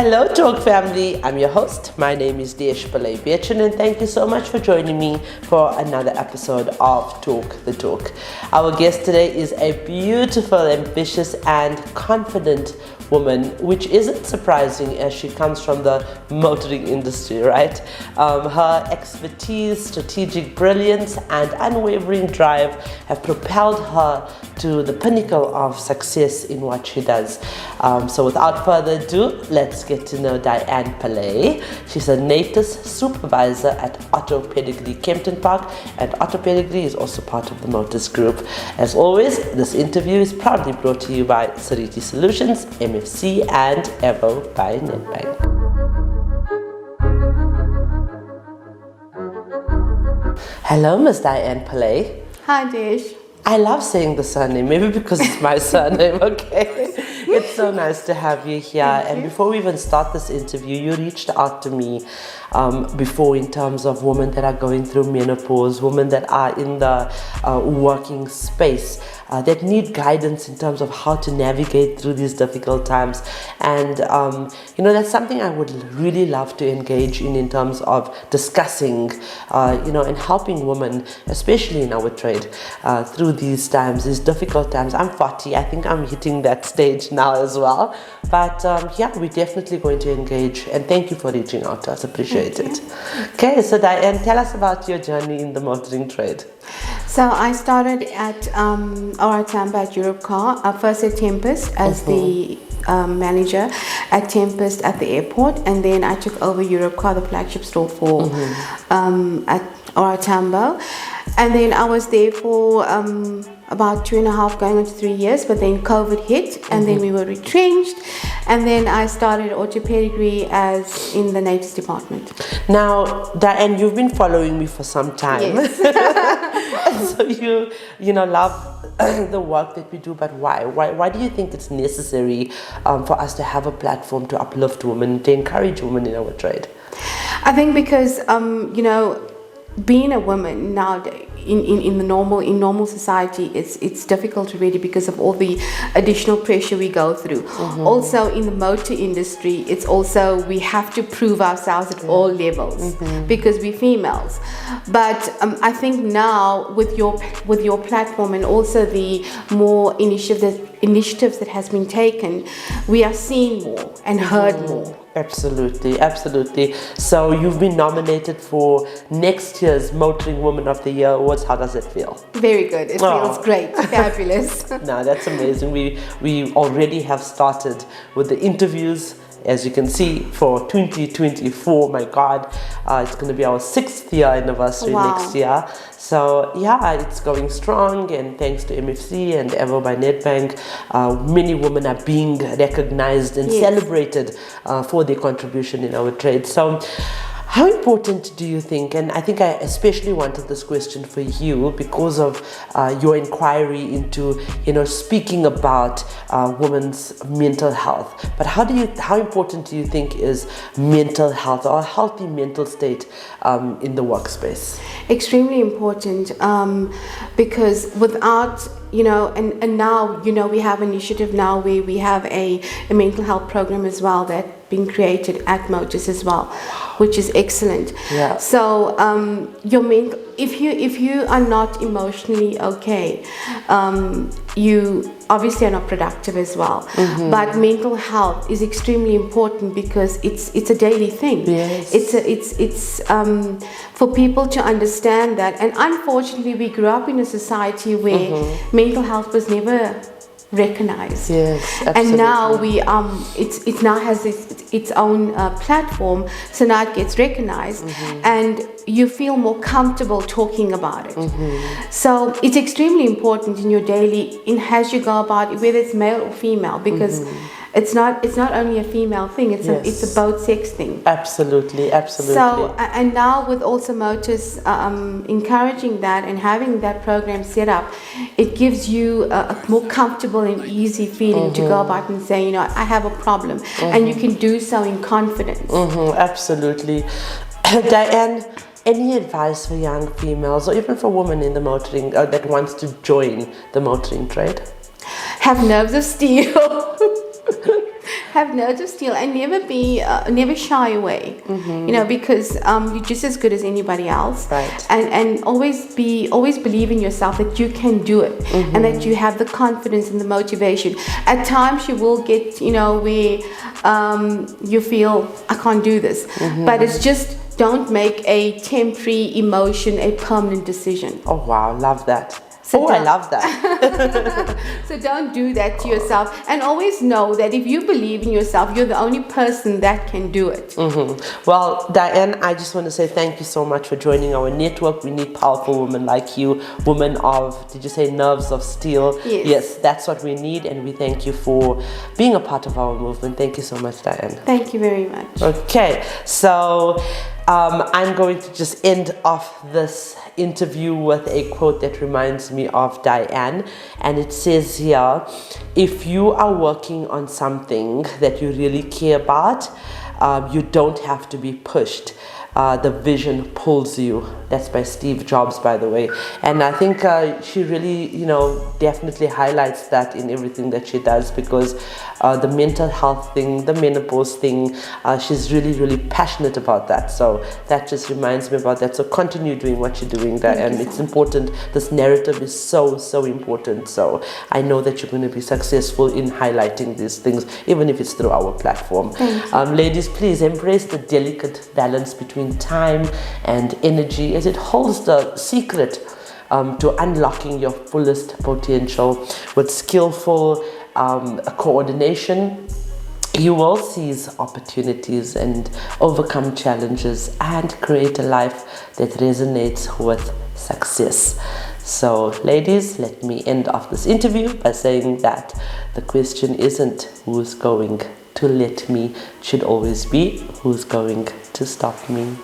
Hello Talk family, I'm your host. My name is Diane Pillay, and thank you so much for joining me for another episode of Talk the Talk. Our guest today is a beautiful, ambitious and confident woman, which isn't surprising as she comes from the motoring industry, right? Her expertise, strategic brilliance and unwavering drive have propelled her to the pinnacle of success in what she does. So without further ado, let's get to know Diane Pillay. She's a Natis Supervisor at Auto Pedigree Kempton Park, and Auto Pedigree is also part of the Motors Group. As always, this interview is proudly brought to you by Seriti Solutions, MFC and Avo by Nedbank. Hello, Ms. Diane Pillay. Hi, Dish. I love saying the surname, maybe because it's my surname, okay? It's so nice to have you here. And before we even start this interview, you reached out to me before in terms of women that are going through menopause, women that are in the working space, that need guidance in terms of how to navigate through these difficult times. And, that's something I would really love to engage in terms of discussing, and helping women, especially in our trade, through these times, these difficult times. I'm 40, I think I'm hitting that stage now as well. But we're definitely going to engage, and thank you for reaching out to us. Appreciate it. Okay, so Diane, tell us about your journey in the motoring trade. So I started at Auto at Europcar, first at Tempest as the manager at Tempest at the airport, and then I took over Europcar, the flagship store for at Auto. And then I was there for about 2.5 going on to 3 years, but then COVID hit and then we were retrenched, and then I started Auto Pedigree as in the Natis department. Now, Diane, you've been following me for some time. Yes. And so you love the work that we do, but why? Why do you think it's necessary for us to have a platform to uplift women, to encourage women in our trade? I think because being a woman nowadays in normal society, it's difficult already because of all the additional pressure we go through. Also in the motor industry, it's also we have to prove ourselves at all levels because we're females. But I think now with your platform and also the more initiatives that has been taken, we are seeing more and heard more. Absolutely. So you've been nominated for next year's Motoring Woman of the Year Awards. How does it feel? Very good. It feels great. Fabulous. No, that's amazing. We already have started with the interviews. As you can see, for 2024, my God, it's going to be our 6th year anniversary next year. So it's going strong, and thanks to MFC and Avo by Nedbank, many women are being recognized and celebrated for their contribution in our trade. So how important do you think, and I think I especially wanted this question for you because of your inquiry into, speaking about women's mental health, but how important do you think is mental health or a healthy mental state in the workspace? Extremely important, because without and now we have initiative now where we have a mental health program as well that being created at Motors as well, which is excellent. Yeah. So your if you are not emotionally okay, you obviously are not productive as well. But mental health is extremely important because it's a daily thing. Yes. It's for people to understand that, and unfortunately we grew up in a society where mental health was never recognized. Yes, absolutely. And now it now has its own platform, so now it gets recognized, and you feel more comfortable talking about it. So it's extremely important in your daily, as you go about it, whether it's male or female, because it's not only a female thing, it's a both sex thing. Absolutely. So and now with also Motors encouraging that and having that program set up, it gives you a more comfortable and easy feeling to go about and say, I have a problem, and you can do so in confidence. Absolutely. Diane, any advice for young females or even for women in the motoring that wants to join the motoring trade? Have nerves of steel. have nerves of steel and never shy away. Because you're just as good as anybody else. Right. And always believe in yourself that you can do it, and that you have the confidence and the motivation. At times you will get, where you feel I can't do this, but it's just, don't make a temporary emotion a permanent decision. Oh wow, love that. So I love that. So don't do that to yourself, and always know that if you believe in yourself, you're the only person that can do it. Well, Diane, I just want to say thank you so much for joining our network. We need powerful women like you, women of, did you say nerves of steel? Yes. That's what we need, and we thank you for being a part of our movement. Thank you so much, Diane. Thank you very much. Okay, so I'm going to just end off this interview with a quote that reminds me of Diane, and it says here, if you are working on something that you really care about, you don't have to be pushed. The vision pulls you. That's by Steve Jobs, by the way. And I think she really, definitely highlights that in everything that she does, because the mental health thing, the menopause thing, she's really, really passionate about that. So that just reminds me about that. So continue doing what you're doing there. And it's important. This narrative is so, so important. So I know that you're going to be successful in highlighting these things, even if it's through our platform. Ladies, please embrace the delicate balance between time and energy, as it holds the secret to unlocking your fullest potential. With skillful coordination, you will seize opportunities and overcome challenges and create a life that resonates with success. So ladies, let me end off this interview by saying that the question isn't who's going to let me, it should always be who's going to stop me.